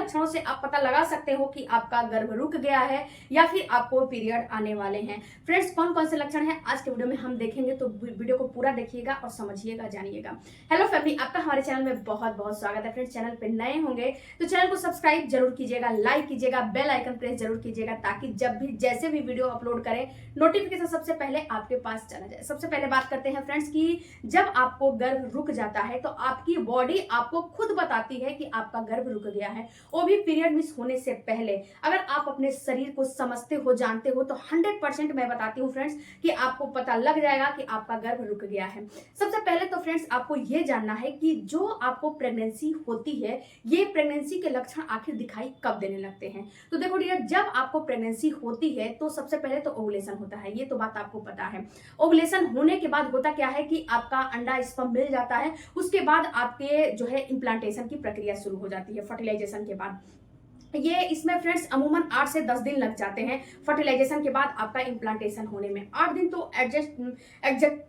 लक्षणों से आप पता लगा सकते हो कि आपका गर्भ रुक गया है या फिर आपको पीरियड आने वाले हैं। फ्रेंड्स, कौन कौन से लक्षण हैं आज के वीडियो में हम देखेंगे, तो वीडियो को पूरा देखिएगा और समझिएगा, जानिएगा। हेलो फैमिली, आपका हमारे चैनल में बहुत बहुत स्वागत है। फ्रेंड्स, चैनल पे नए होंगे तो चैनल को सब्सक्राइब जरूर कीजिएगा, लाइक कीजिएगा, बेल आइकन प्रेस जरूर कीजिएगा, ताकि जब भी जैसे भी वीडियो अपलोड करें नोटिफिकेशन सबसे पहले आपके पास चला जाए। सबसे पहले बात करते हैं फ्रेंड्स कि जब आपको गर्भ रुक जाता है तो आपकी बॉडी आपको खुद बताती है कि आपका गर्भ रुक गया है, वो भी पीरियड मिस होने से पहले। अगर आप अपने शरीर को समझते हो, जानते हो, तो 100% मैं बताती हूँ फ्रेंड्स कि आपको पता लग जाएगा कि आपका गर्भ रुक गया है। सबसे पहले तो फ्रेंड्स आपको ये जानना है कि जो आपको प्रेगनेंसी होती है, ये प्रेगनेंसी के लक्षण आखिर दिखाई कब देने लगते हैं। तो देखो डियर, जब आपको प्रेगनेंसी होती है तो सबसे पहले तो ओवुलेशन होता है, ये तो बात आपको पता है। ओवुलेशन होने के बाद होता क्या है कि आपका अंडा स्पर्म मिल जाता है, उसके बाद आपके जो है इम्प्लांटेशन की प्रक्रिया शुरू हो जाती है फर्टिलाइजेशन के बाद। ये इसमें फ्रेंड्स अमूमन 8 से 10 दिन लग जाते हैं फर्टिलाइजेशन के बाद आपका इम्प्लांटेशन होने में। 8 दिन तो एग्जैक्ट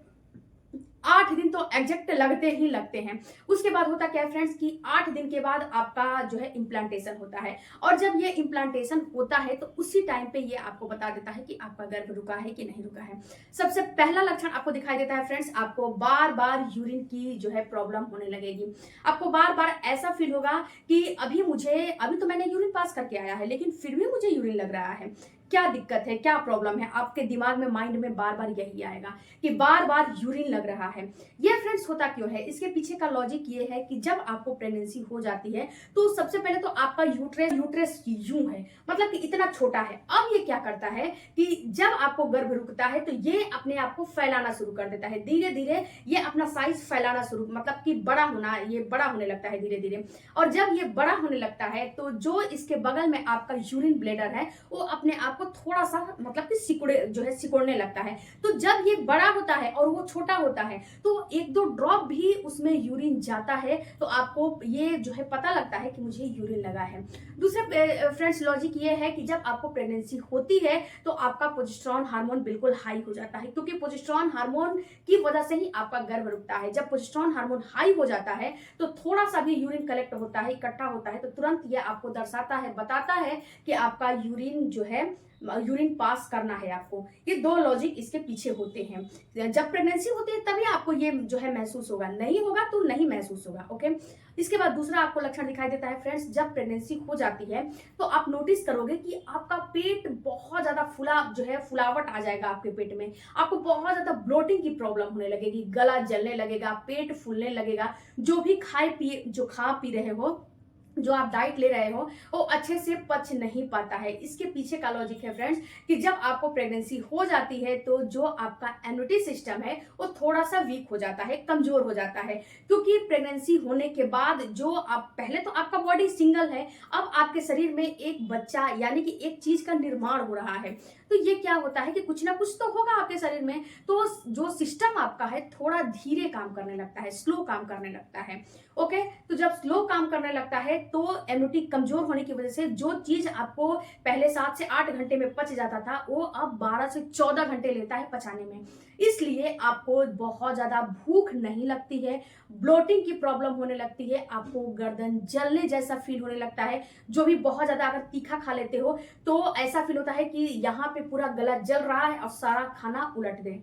8 दिन तो एग्जैक्ट लगते ही लगते हैं। उसके बाद होता क्या है फ्रेंड्स कि 8 दिन के बाद आपका जो है इम्प्लांटेशन होता है, और जब ये इम्प्लांटेशन होता है तो उसी टाइम पे ये आपको बता देता है कि आपका गर्भ रुका है कि नहीं रुका है। सबसे पहला लक्षण आपको दिखाई देता है फ्रेंड्स, आपको बार बार यूरिन की जो है प्रॉब्लम होने लगेगी। आपको बार बार ऐसा फील होगा कि अभी तो मैंने यूरिन पास करके आया है लेकिन फिर भी मुझे यूरिन लग रहा है। क्या दिक्कत है, क्या प्रॉब्लम है, आपके दिमाग में, माइंड में बार बार यही आएगा कि बार बार यूरिन लग रहा है। ये फ्रेंड्स होता क्यों है, इसके पीछे का लॉजिक ये है कि जब आपको प्रेगनेंसी हो जाती है तो सबसे पहले तो आपका यूट्रस यूं है, मतलब कि इतना छोटा है। अब ये क्या करता है कि जब आपको गर्भ रुकता है तो ये अपने आप को फैलाना शुरू कर देता है, धीरे धीरे ये अपना साइज फैलाना शुरू, मतलब कि ये बड़ा होने लगता है धीरे धीरे। और जब ये बड़ा होने लगता है तो जो इसके बगल में आपका यूरिन ब्लेडर है वो अपने आप को थोड़ा सा मतलब कि सिकुड़ने लगता है। तो जब ये बड़ा होता है और वो छोटा होता है तो एक दो ड्रॉप भी उसमें यूरिन जाता है तो आपको ये जो है पता लगता है कि मुझे यूरिन लगा है। दूसरे फ्रेंड्स लॉजिक ये है कि जब आपको प्रेगनेंसी होती है तो आपका प्रोजेस्टेरॉन हार्मोन बिल्कुल हाई हो जाता है, क्योंकि प्रोजेस्टेरॉन हार्मोन की वजह से ही आपका गर्भ रुकता है। जब प्रोजेस्टेरॉन हार्मोन हाई हो जाता है तो थोड़ा सा भी यूरिन कलेक्ट होता है, इकट्ठा होता है, तो तुरंत ये आपको दर्शाता है, बताता है कि आपका यूरिन पास करना है आपको। ये दो लॉजिक इसके पीछे होते हैं। जब प्रेगनेंसी होती है तभी आपको ये जो है महसूस होगा, नहीं होगा तो नहीं महसूस होगा। ओके, इसके बाद दूसरा आपको लक्षण दिखाई देता है फ्रेंड्स, जब प्रेगनेंसी हो जाती है तो आप नोटिस करोगे कि आपका पेट बहुत ज्यादा फुलावट आ जाएगा आपके पेट में। आपको बहुत ज्यादा ब्लोटिंग की प्रॉब्लम होने लगेगी, गला जलने लगेगा, पेट फूलने लगेगा। जो भी खा पी रहे हो, जो आप डाइट ले रहे हो, वो अच्छे से पच नहीं पाता है। इसके पीछे का लॉजिक है फ्रेंड्स कि जब आपको प्रेगनेंसी हो जाती है तो जो आपका इम्यूनिटी सिस्टम है वो थोड़ा सा वीक हो जाता है, कमजोर हो जाता है। क्योंकि प्रेगनेंसी होने के बाद जो आप पहले तो आपका बॉडी सिंगल है, अब आपके शरीर में एक बच्चा यानी कि एक चीज का निर्माण हो रहा है। तो ये क्या होता है कि कुछ ना कुछ तो होगा आपके शरीर में, तो जो सिस्टम आपका है थोड़ा धीरे काम करने लगता है, स्लो काम करने लगता है। ओके, तो जब स्लो काम करने लगता है तो इम्यूनिटी कमजोर होने की वजह से जो चीज आपको पहले 7 से 8 घंटे में पच जाता था वो अब 12 से 14 घंटे लेता है पचाने में। इसलिए आपको बहुत ज्यादा भूख नहीं लगती है, ब्लोटिंग की प्रॉब्लम होने लगती है, आपको गर्दन जलने जैसा फील होने लगता है। जो भी बहुत ज्यादा अगर तीखा खा लेते हो तो ऐसा फील होता है कि यहाँ पे पूरा गला जल रहा है और सारा खाना उलट दे,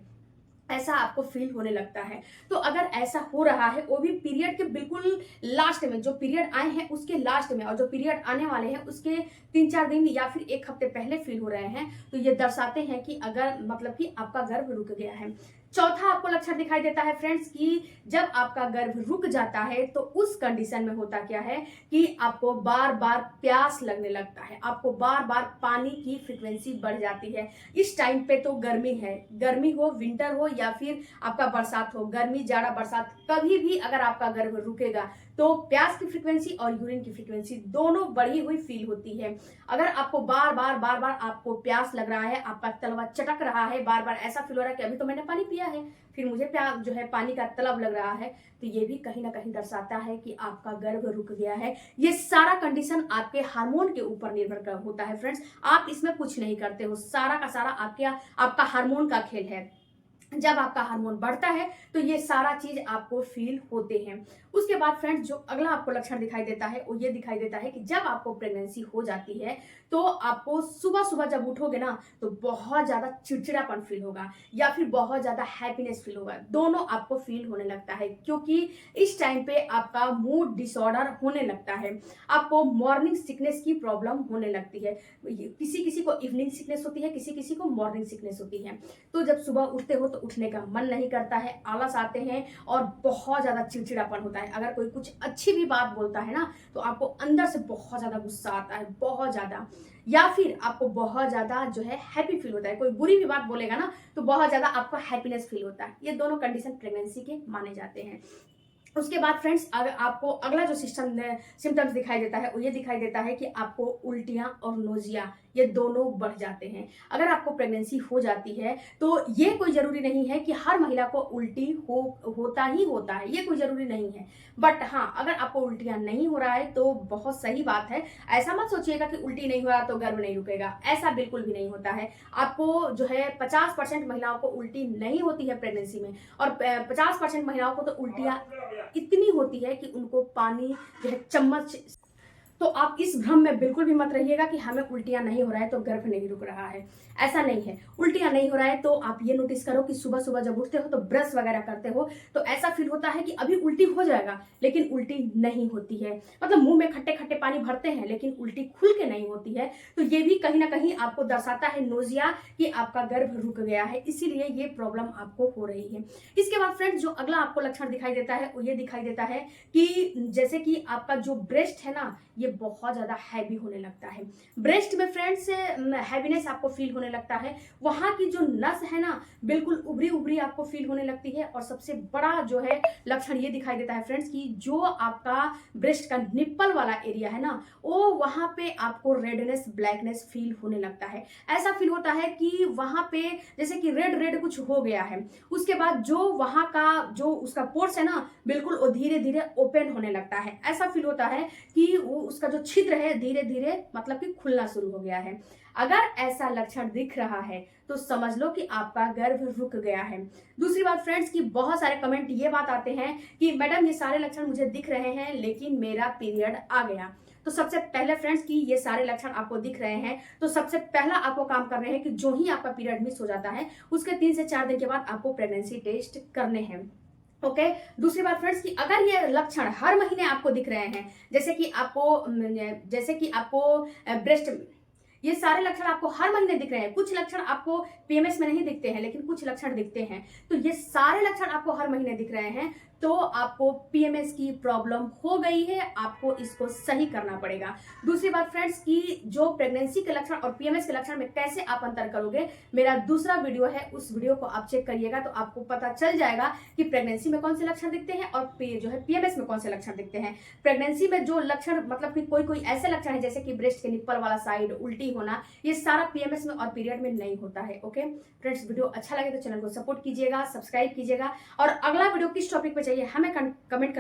ऐसा आपको फील होने लगता है। तो अगर ऐसा हो रहा है, वो भी पीरियड के बिल्कुल लास्ट में, जो पीरियड आए हैं उसके लास्ट में, और जो पीरियड आने वाले हैं उसके 3-4 दिन या फिर 1 हफ्ते पहले फील हो रहे हैं, तो ये दर्शाते हैं कि अगर मतलब कि आपका गर्भ रुक गया है। चौथा आपको लक्षण दिखाई देता है फ्रेंड्स कि जब आपका गर्भ रुक जाता है तो उस कंडीशन में होता क्या है कि आपको बार बार प्यास लगने लगता है, आपको बार बार पानी की फ्रीक्वेंसी बढ़ जाती है। इस टाइम पे तो गर्मी हो, विंटर हो या फिर आपका बरसात हो, गर्मी जाड़ा बरसात, कभी भी अगर आपका गर्भ रुकेगा तो प्यास की फ्रीक्वेंसी और यूरिन की फ्रीक्वेंसी दोनों बढ़ी हुई फील होती है। अगर आपको बार बार आपको प्यास लग रहा है, आपका तलवा चटक रहा है, बार बार ऐसा फील हो रहा है कि अभी तो मैंने पानी पिया है फिर मुझे प्यास जो है पानी का तलब लग रहा है, तो ये भी कहीं ना कहीं दर्शाता है कि आपका गर्भ रुक गया है। ये सारा कंडीशन आपके हार्मोन के ऊपर निर्भर होता है फ्रेंड्स, आप इसमें कुछ नहीं करते हो, सारा का सारा आपका हार्मोन का खेल है। जब आपका हार्मोन बढ़ता है तो ये सारा चीज आपको फील होते हैं। उसके बाद फ्रेंड्स जो अगला आपको लक्षण दिखाई देता है वो ये दिखाई देता है कि जब आपको प्रेगनेंसी हो जाती है तो आपको सुबह सुबह जब उठोगे ना तो बहुत ज्यादा चिड़चिड़ापन फील होगा या फिर बहुत ज्यादा हैप्पीनेस फील होगा, दोनों आपको फील होने लगता है क्योंकि इस टाइम पे आपका मूड डिसऑर्डर होने लगता है, आपको मॉर्निंग सिकनेस की प्रॉब्लम होने लगती है। किसी किसी को इवनिंग सिकनेस होती है, किसी किसी को मॉर्निंग सिकनेस होती है। तो जब सुबह उठते हो तो उठने का मन नहीं करता है, आलस आते हैं और बहुत ज्यादा चिड़चिड़ापन होता है। अगर कोई कुछ अच्छी भी बात बोलता है ना तो आपको अंदर से बहुत ज्यादा गुस्सा आता है, बहुत ज्यादा, या फिर आपको बहुत ज्यादा जो है हैप्पी फील होता है। कोई बुरी भी बात बोलेगा ना तो बहुत ज्यादा आपको हैप्पीनेस फील होता है। ये दोनों कंडीशन प्रेगनेंसी के माने जाते हैं। उसके बाद फ्रेंड्स अगर आपको अगला जो सिम्टम्स दिखाई देता है वो ये दिखाई देता है कि आपको उल्टियां और नोजिया ये दोनों बढ़ जाते हैं। अगर आपको प्रेगनेंसी हो जाती है तो ये कोई जरूरी नहीं है कि हर महिला को उल्टी होता ही होता है, ये कोई जरूरी नहीं है। बट हाँ, अगर आपको उल्टियां नहीं हो रहा है तो बहुत सही बात है। ऐसा मत सोचिएगा कि उल्टी नहीं हो रहा तो गर्भ नहीं रुकेगा, ऐसा बिल्कुल भी नहीं होता है। आपको जो है 50% महिलाओं को उल्टी नहीं होती है प्रेगनेंसी में, और 50% महिलाओं को तो उल्टियां इतनी होती है कि उनको पानी जो है चम्मच। तो आप इस भ्रम में बिल्कुल भी मत रहिएगा कि हमें उल्टियां नहीं हो रहा है तो गर्भ नहीं रुक रहा है, ऐसा नहीं है। उल्टियां नहीं हो रहा है तो आप ये नोटिस करो कि सुबह सुबह जब उठते हो तो ब्रश वगैरह करते हो तो ऐसा फील होता है कि अभी उल्टी हो जाएगा, लेकिन उल्टी नहीं होती है। मतलब मुंह में खट्टे खट्टे पानी भरते हैं लेकिन उल्टी खुल के नहीं होती है। तो ये भी कहीं ना कहीं आपको दर्शाता है नोजिया कि आपका गर्भ रुक गया है, इसीलिए ये प्रॉब्लम आपको हो रही है। इसके बाद फ्रेंड्स जो अगला आपको लक्षण दिखाई देता है वो ये दिखाई देता है कि जैसे कि आपका जो ब्रेस्ट है ना ये बहुत ज्यादा हैवी होने लगता है। ब्रेस्ट में फ्रेंड्स हैवीनेस आपको फील होने लगता है, वहां की जो नस है ना बिल्कुल उभरी उभरी आपको फील होने लगती है। और सबसे बड़ा जो है लक्षण ये दिखाई देता है फ्रेंड्स कि जो आपका ब्रेस्ट का निप्पल वाला एरिया है ना वो वहां पे आपको रेडनेस ब्लैकनेस फील होने लगता है। ऐसा फील होता है कि वहां पे जैसे कि रेड रेड कुछ हो गया है। उसके बाद जो वहां का जो उसका पोर्स है ना बिल्कुल वो धीरे धीरे ओपन होने लगता है। ऐसा फील होता है कि वो उसका जो छिद्र है धीरे धीरे मतलब कि खुलना शुरू हो गया है। अगर ऐसा लक्षण दिख रहा है तो समझ लो कि आपका गर्भ रुक गया है। दूसरी बात फ्रेंड्स कि बहुत सारे कमेंट ये बात आते हैं कि मैडम ये सारे लक्षण मुझे दिख रहे हैं लेकिन मेरा पीरियड आ गया। तो सबसे पहले फ्रेंड्स कि ये सारे लक्षण आपको दिख रहे हैं तो सबसे पहला आपको काम करने हैं कि जो ही आपका पीरियड मिस हो जाता है उसके 3 से 4 दिन के बाद आपको प्रेगनेंसी टेस्ट करने हैं। ओके दूसरी बात फ्रेंड्स कि अगर ये लक्षण हर महीने आपको दिख रहे हैं, जैसे कि आपको ब्रेस्ट, ये सारे लक्षण आपको हर महीने दिख रहे हैं, कुछ लक्षण आपको पीएमएस में नहीं दिखते हैं लेकिन कुछ लक्षण दिखते हैं, तो ये सारे लक्षण आपको हर महीने दिख रहे हैं तो आपको पीएमएस की प्रॉब्लम हो गई है, आपको इसको सही करना पड़ेगा। दूसरी बात फ्रेंड्स कि जो प्रेगनेंसी के लक्षण और पीएमएस के लक्षण में कैसे आप अंतर करोगे, मेरा दूसरा वीडियो है, उस वीडियो को आप चेक करिएगा तो आपको पता चल जाएगा कि प्रेगनेंसी में कौन से लक्षण दिखते हैं और जो है पीएमएस में कौन से लक्षण दिखते हैं। प्रेगनेंसी में जो लक्षण मतलब कि कोई कोई ऐसे लक्षण है जैसे कि ब्रेस्ट के निप्पल वाला साइड, उल्टी होना, ये सारा पीएमएस में और पीरियड में नहीं होता है। ओके फ्रेंड्स वीडियो अच्छा लगे तो चैनल को सपोर्ट कीजिएगा, सब्सक्राइब कीजिएगा, और अगला वीडियो किस टॉपिक पे चाहिए हमें कमेंट